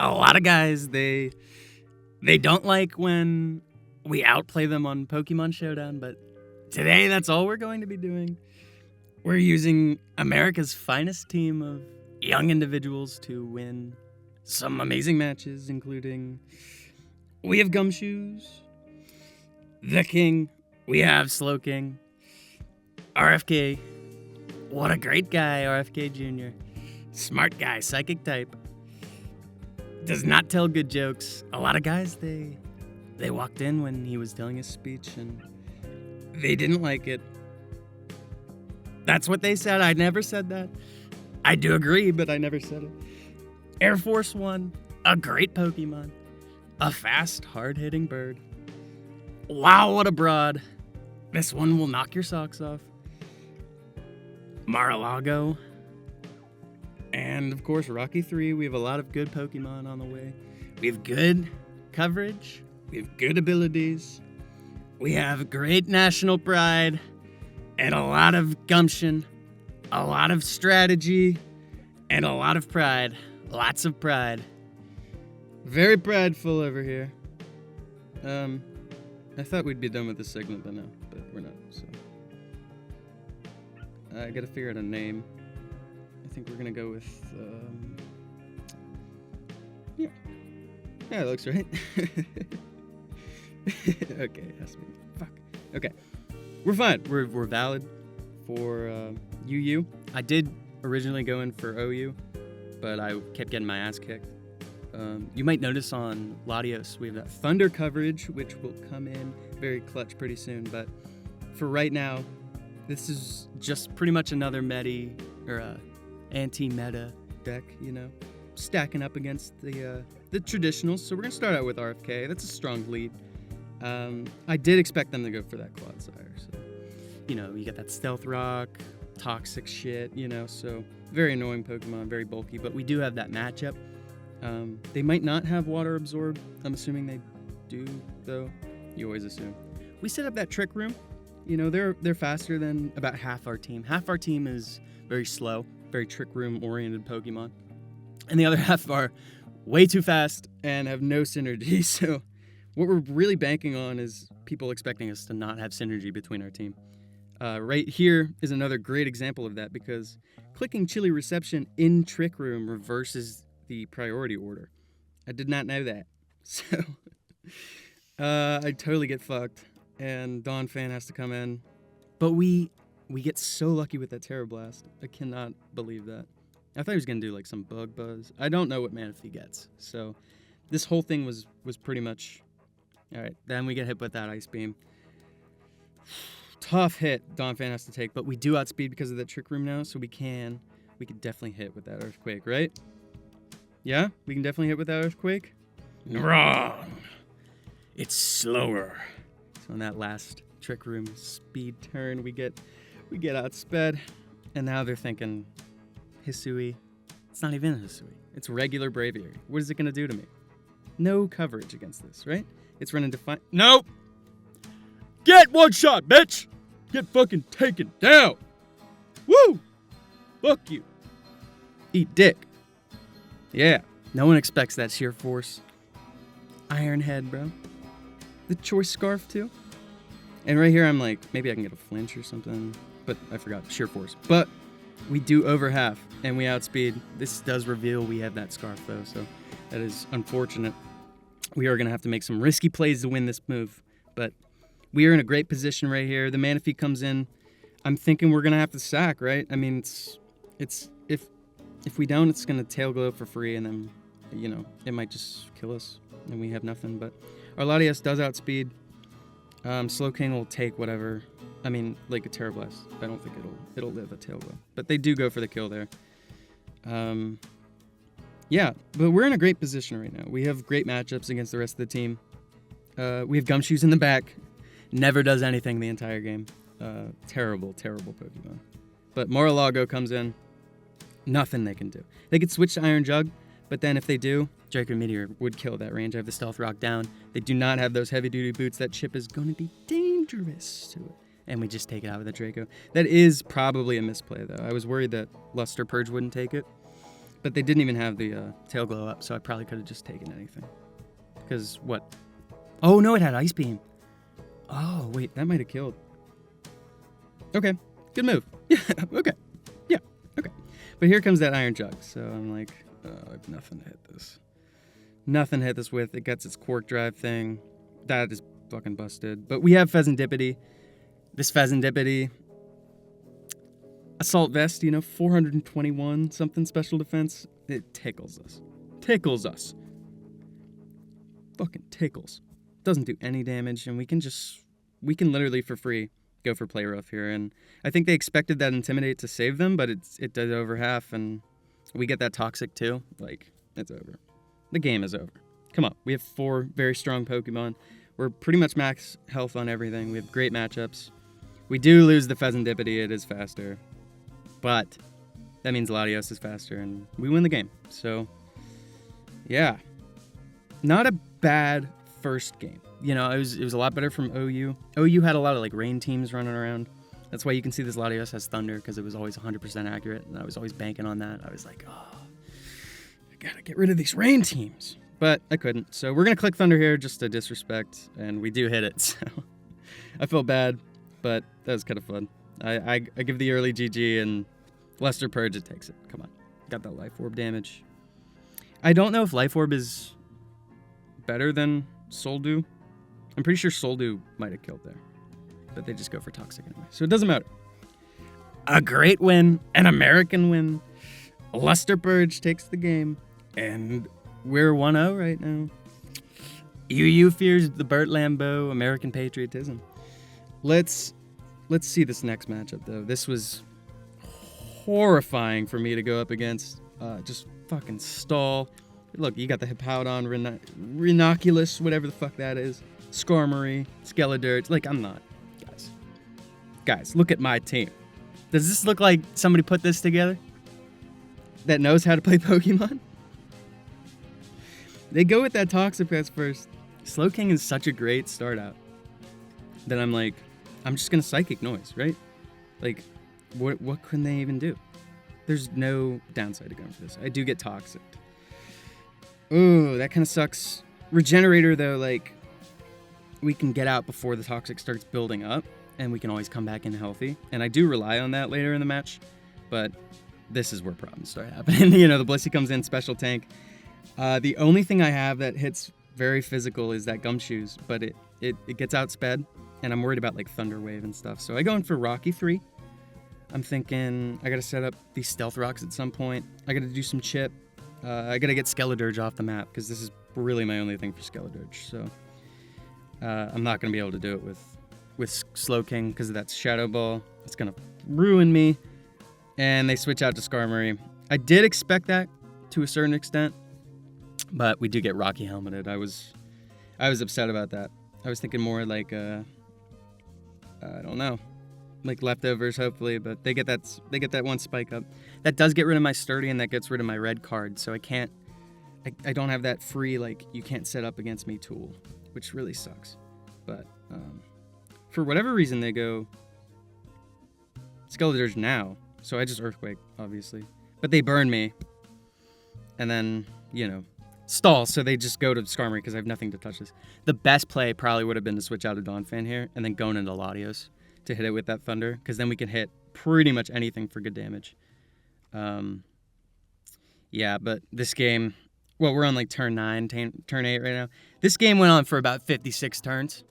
a lot of guys, they don't like when we outplay them on Pokemon Showdown, but today that's all we're going to be doing. We're using America's finest team of young individuals to win some amazing matches, including we have Gumshoes, the King, we have Slow King, RFK, what a great guy, RFK Jr., smart guy, psychic type, does not tell good jokes. A lot of guys, they walked in when he was telling his speech and they didn't like it. That's what they said. I never said that. I do agree, but I never said it. Air Force One, a great Pokemon, a fast, hard-hitting bird. Wow, what a broad. This one will knock your socks off. Mar-a-Lago. And, of course, Rocky 3. We have a lot of good Pokemon on the way. We have good coverage. We have good abilities. We have great national pride. And a lot of gumption. A lot of strategy. And a lot of pride. Lots of pride. Very prideful over here. I thought we'd be done with this segment by now, but we're not, so. I gotta figure out a name. I think we're gonna go with, yeah. Yeah, it looks right. Okay, it has to be. Fuck. Okay. We're fine. We're valid for, UU. I did originally go in for OU, but I kept getting my ass kicked. You might notice on Latios we have that Thunder coverage, which will come in very clutch pretty soon. But for right now, this is just pretty much another anti-meta deck, stacking up against the traditionals. So we're gonna start out with RFK. That's a strong lead. I did expect them to go for that Clodsire. So you get that Stealth Rock, toxic shit. So very annoying Pokemon, very bulky. But we do have that matchup. They might not have Water Absorb. I'm assuming they do, though. You always assume. We set up that Trick Room. They're faster than about half our team. Half our team is very slow, very Trick Room-oriented Pokemon. And the other half are way too fast and have no synergy. So what we're really banking on is people expecting us to not have synergy between our team. Right here is another great example of that because clicking Chili Reception in Trick Room reverses the priority order. I did not know that. So, I totally get fucked. And Dawn Fan has to come in. But we get so lucky with that Terra Blast. I cannot believe that. I thought he was going to do like some Bug Buzz. I don't know what Manaphy gets. So, this whole thing was pretty much... Alright, then we get hit with that Ice Beam. Tough hit Dawn Fan has to take. But we do outspeed because of that Trick Room now. So we could definitely hit with that Earthquake, right? Yeah, we can definitely hit with that Earthquake. Wrong. It's slower. So on that last Trick Room speed turn, we get outsped. And now they're thinking, Hisui. It's not even a Hisui. It's regular Braviary. What is it going to do to me? No coverage against this, right? It's running Defiant. Nope. Get one shot, bitch. Get fucking taken down. Woo. Fuck you. Eat dick. Yeah, no one expects that sheer force. Iron Head, bro. The Choice Scarf, too. And right here, I'm like, maybe I can get a flinch or something. But I forgot, sheer force. But we do over half, and we outspeed. This does reveal we have that Scarf, though, so that is unfortunate. We are going to have to make some risky plays to win this move. But we are in a great position right here. The Manaphy comes in. I'm thinking we're going to have to sack, right? I mean, if we don't, it's going to Tail Glow for free, and then, it might just kill us, and we have nothing. But our Latias does outspeed. Slow King will take whatever. I mean, like a Terra Blast. I don't think it'll live a Tail Glow. But they do go for the kill there. Yeah, but we're in a great position right now. We have great matchups against the rest of the team. We have Gumshoes in the back. Never does anything the entire game. Terrible Pokemon. But Mar-a-Lago comes in. Nothing they can do. They could switch to Iron Jug, but then if they do, Draco Meteor would kill that range. I have the Stealth Rock down. They do not have those heavy-duty boots. That chip is going to be dangerous to it. And we just take it out with the Draco. That is probably a misplay, though. I was worried that Luster Purge wouldn't take it. But they didn't even have the tail glow up, so I probably could have just taken anything. Because what? Oh, no, it had Ice Beam. Oh, wait, that might have killed. Okay, good move. Yeah, okay. Yeah, okay. But here comes that Iron Jug, so I'm like, oh, I have nothing to hit this. Nothing to hit this with. It gets its Quark Drive thing. That is fucking busted. But we have Pheasantipity. This Pheasantipity... Assault Vest, 421 something special defense. It tickles us. Tickles us. Fucking tickles. Doesn't do any damage, and we can literally for free go for Play Rough here. And I think they expected that Intimidate to save them, but it did over half, and we get that Toxic too. Like, it's over. The game is over. Come on. We have 4 very strong Pokemon. We're pretty much max health on everything. We have great matchups. We do lose the Pheasantipity. It is faster. But that means Latios is faster, and we win the game. So, yeah. Not a bad first game. It was a lot better from OU. OU had a lot of, rain teams running around. That's why you can see this Latios has Thunder, because it was always 100% accurate, and I was always banking on that. I was like, oh, I gotta get rid of these rain teams. But I couldn't. So we're going to click Thunder here just to disrespect, and we do hit it. So I felt bad, but that was kind of fun. I give the early GG, and Luster Purge, it takes it. Come on. Got that Life Orb damage. I don't know if Life Orb is better than Soldew. I'm pretty sure Soldew might have killed there. But they just go for Toxic anyway. So it doesn't matter. A great win. An American win. Luster Purge takes the game. And we're 1-0 right now. UU fears the Burt Lambeau American patriotism. Let's see this next matchup, though. This was horrifying for me to go up against. Just fucking stall. Look, you got the Hippowdon, Rhinoculus, whatever the fuck that is. Skarmory, Skeledirge. I'm not. Guys, look at my team. Does this look like somebody put this together? That knows how to play Pokemon? They go with that Toxapex first. Slowking is such a great start out. That I'm like, I'm just gonna Psychic Noise, right? What can they even do? There's no downside to going for this. I do get Toxic. Ooh, that kind of sucks. Regenerator, though, we can get out before the Toxic starts building up, and we can always come back in healthy. And I do rely on that later in the match, but this is where problems start happening. The Blissey comes in, special tank. The only thing I have that hits very physical is that Gumshoes, but it gets outsped, and I'm worried about Thunder Wave and stuff. So I go in for Rocky 3. I'm thinking I gotta set up these Stealth Rocks at some point. I gotta do some chip. I gotta get Skeledirge off the map, because this is really my only thing for Skeledirge. So I'm not gonna be able to do it with Slowking because of that Shadow Ball. It's gonna ruin me. And they switch out to Skarmory. I did expect that to a certain extent, but we do get Rocky helmeted. I was upset about that. I was thinking more I don't know, leftovers hopefully, but they get that one spike up. That does get rid of my Sturdy, and that gets rid of my red card, so I don't have that free you can't set up against me tool, which really sucks. But for whatever reason they go Skeledirge now, so I just Earthquake obviously, but they burn me, and then stall, so they just go to Skarmory because I have nothing to touch this. The best play probably would have been to switch out a Donphan here and then going into Latios to hit it with that Thunder, because then we can hit pretty much anything for good damage. Yeah, but this game, we're on turn 9, turn 8 right now. This game went on for about 56 turns,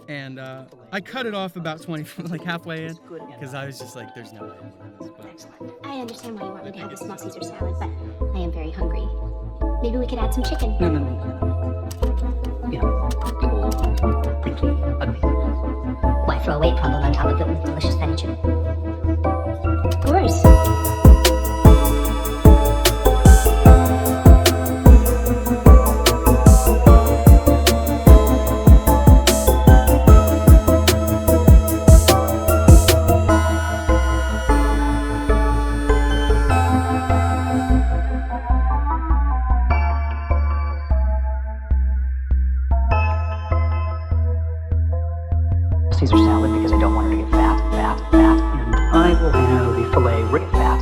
and I cut it off about 20, halfway in, because I was just there's no way I'm doing this. Excellent. I understand why you want me to have the small Caesar salad, but I am very hungry. Maybe we could add some chicken. No. Cold, prickly, ugly. Why throw a weight problem on top of it with delicious fatty chicken? Of course. Caesar salad because I don't want her to get fat. And I will have the filet fat.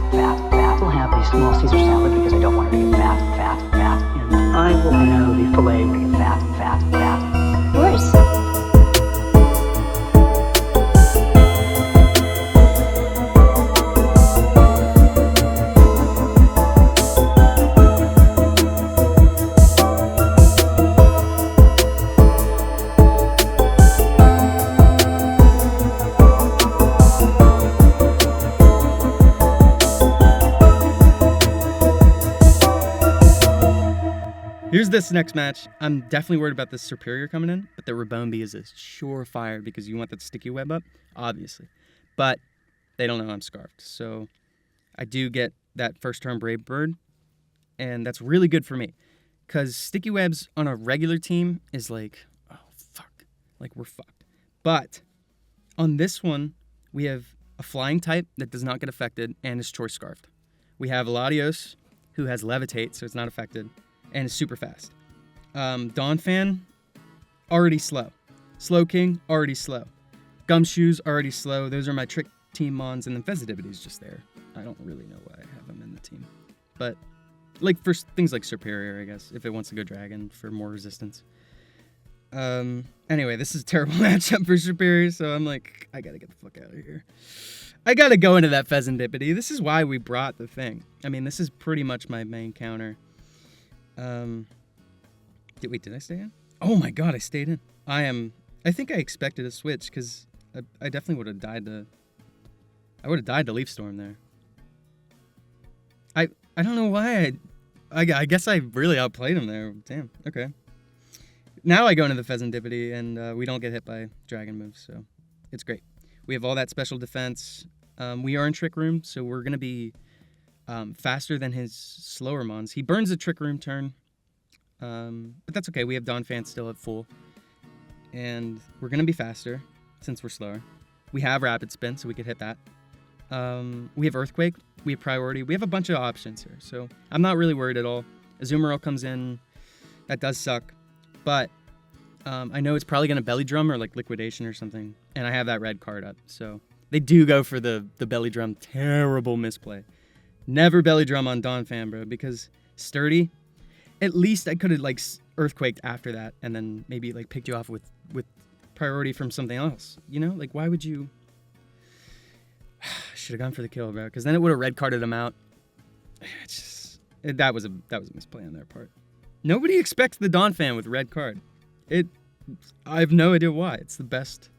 We'll have the small Caesar salad because I don't want be fillet, we're gonna get fat. Of course. Here's this next match. I'm definitely worried about this Superior coming in, but the Rabombi is a surefire because you want that sticky web up, obviously. But they don't know I'm scarfed. So I do get that first turn Brave Bird, and that's really good for me. Because sticky webs on a regular team is like, oh, fuck. Like, we're fucked. But on this one, we have a flying type that does not get affected and is choice scarfed. We have Latios, who has Levitate, so it's not affected, and is super fast. Donphan, already slow. Slow King, already slow. Gumshoes, already slow. Those are my trick team mons, and then Fezidivity's just there. I don't really know why I have him in the team. But, like, for things like Superior, I guess, if it wants to go Dragon for more resistance. Anyway, this is a terrible matchup for Superior, so I'm like, I gotta get the fuck out of here. I gotta go into that Fezandipity. This is why we brought the thing. I mean, this is pretty much my main counter. Did I stay in? Oh my god, I stayed in. I think I expected a switch, because I definitely would have died to Leaf Storm there. I don't know why I guess I really outplayed him there. Damn, okay. Now I go into the Fezandipity, and we don't get hit by dragon moves, so it's great. We have all that special defense. We are in Trick Room, so we're going to be faster than his slower mons. He burns a Trick Room turn, but that's okay. We have Donphan still at full, and we're going to be faster since we're slower. We have Rapid Spin, so we could hit that. We have Earthquake. We have Priority. We have a bunch of options here, so I'm not really worried at all. Azumarill comes in. That does suck, but I know it's probably going to Belly Drum or like Liquidation or something, and I have that red card up, so they do go for the Belly Drum. Terrible misplay. Never Belly Drum on Donphan, bro, because Sturdy, at least I could have, like, Earthquaked after that and then maybe, like, picked you off with Priority from something else. You know? Like, why would you... Should have gone for the kill, bro, because then it would have red carded him out. That was a misplay on their part. Nobody expects the Donphan with red card. I have no idea why. It's the best.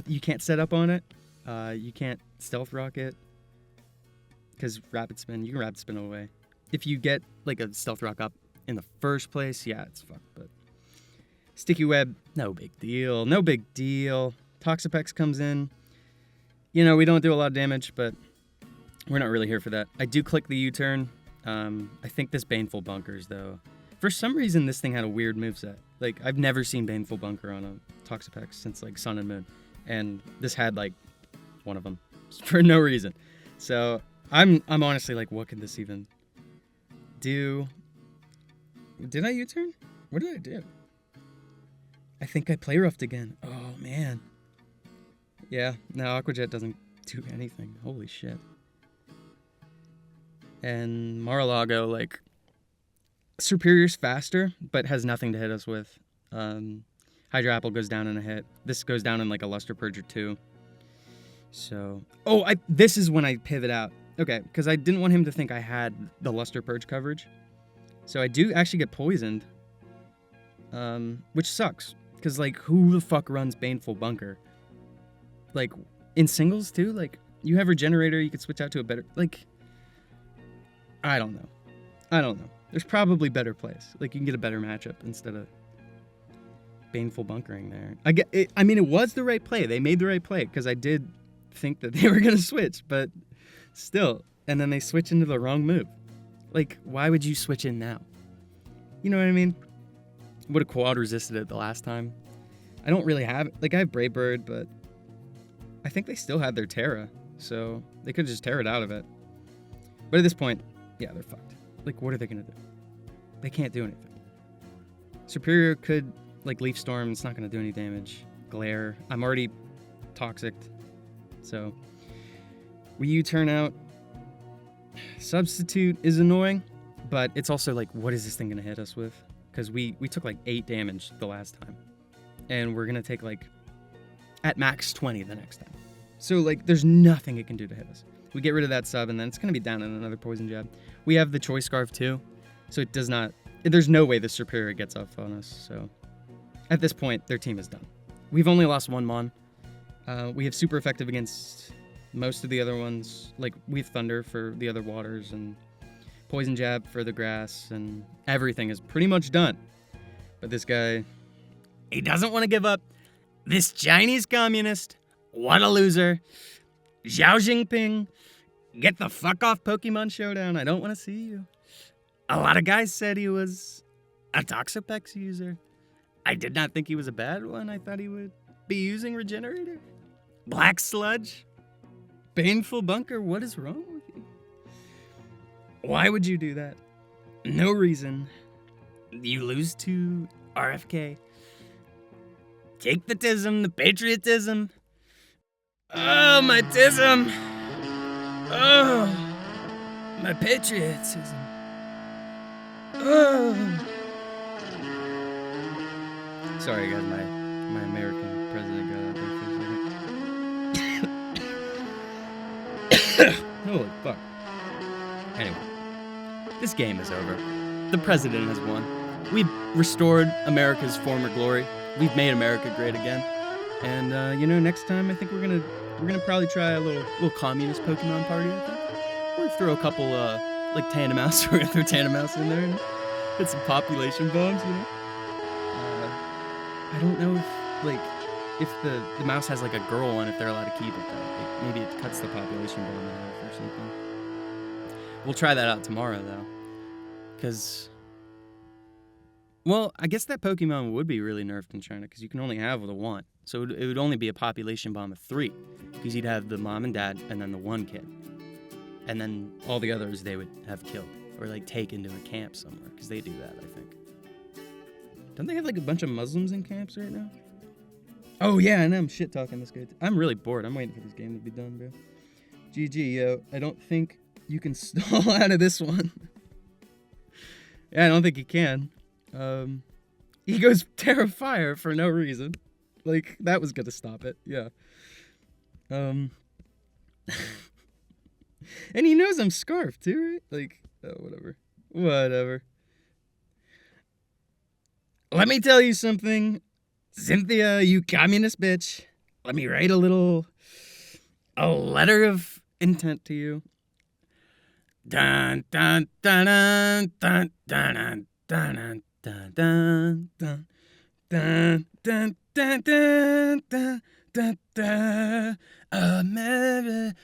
You can't set up on it. You can't stealth rock it. Because Rapid Spin, you can Rapid Spin away. If you get, like, a Stealth Rock up in the first place, yeah, it's fucked. But Sticky Web, no big deal. No big deal. Toxapex comes in. You know, we don't do a lot of damage, but we're not really here for that. I do click the U-turn. I think this Baneful Bunkers, though. For some reason, this thing had a weird moveset. Like, I've never seen Baneful Bunker on a Toxapex since, like, Sun and Moon. And this had, like, one of them. For no reason. So... I'm honestly like, what could this even do? Did I U-turn? What did I do? I think I play roughed again. Oh, man. Yeah, no, Aquajet doesn't do anything. Holy shit. And Mar-a-Lago, like, Superior's faster, but has nothing to hit us with. Hydro Apple goes down in a hit. This goes down in, like, a Luster Purge or two. So... Oh, this is when I pivot out. Okay, because I didn't want him to think I had the Luster Purge coverage. So I do actually get poisoned. Which sucks. Because, like, who the fuck runs Baneful Bunker? Like, in singles, too? Like, you have Regenerator, you could switch out to a better... Like, I don't know. There's probably better plays. Like, you can get a better matchup instead of Baneful Bunkering there. I mean, it was the right play. They made the right play, because I did think that they were going to switch, but... Still, and then they switch into the wrong move. Like, why would you switch in now? You know what I mean? Would have quad resisted it the last time. I don't really have it. Like, I have Brave Bird, but I think they still had their Terra, so they could just tear it out of it. But at this point, yeah, they're fucked. Like, what are they going to do? They can't do anything. Superior could, like, Leaf Storm. It's not going to do any damage. Glare. I'm already toxic, so... We U-turn out. Substitute is annoying, but it's also like, what is this thing going to hit us with? because we took like 8 damage the last time, and we're gonna take like at max 20 the next time. So like there's nothing it can do to hit us. We get rid of that sub, and then it's gonna be down in another poison jab. We have the choice scarf too, so it does not. There's no way the superior gets off on us. So at this point, their team is done. We've only lost 1 mon. We have super effective against most of the other ones. Like we have thunder for the other waters and poison jab for the grass, and everything is pretty much done. But this guy, he doesn't want to give up. This Chinese communist, what a loser. Xiao Jinping, get the fuck off Pokemon Showdown. I don't want to see you. A lot of guys said he was a Toxapex user. I did not think he was a bad one. I thought he would be using Regenerator. Black Sludge? Baneful Bunker? What is wrong with you? Why would you do that? No reason. You lose to RFK. Take the tism, the patriotism. Oh, my tism. Oh, my patriotism. Oh. Sorry, guys, my American president got out there for a second. Holy fuck. Anyway, this game is over. The president has won. We've restored America's former glory. We've made America great again. And next time I think we're gonna probably try a little communist Pokemon party. I think we're gonna throw a couple like Tandemaus. We're gonna throw Tandemaus in there and hit some population bombs. I don't know if the mouse has like a girl one, if they're allowed to keep it though. Like, maybe it cuts the population bomb in half or something. We'll try that out tomorrow though, because. Well, I guess that Pokemon would be really nerfed in China because you can only have the 1. So it would only be a population bomb of 3 because you'd have the mom and dad and then the 1 kid. And then all the others they would have killed or like take into a camp somewhere because they do that, I think. Don't they have like a bunch of Muslims in camps right now? Oh yeah, I know I'm shit talking this guy. I'm really bored. I'm waiting for this game to be done, bro. GG, yo. I don't think you can stall out of this one. Yeah, I don't think you can. He goes Terra Fire for no reason. Like, that was gonna stop it, yeah. And he knows I'm Scarf, too, right? Like, oh, whatever. Let me tell you something, Cynthia, you communist bitch. Let me write a letter of intent to you. Dun, dun, dun, dun, dun, dun, dun, dun. Dun dun dun dun dun dun dun dun dun America.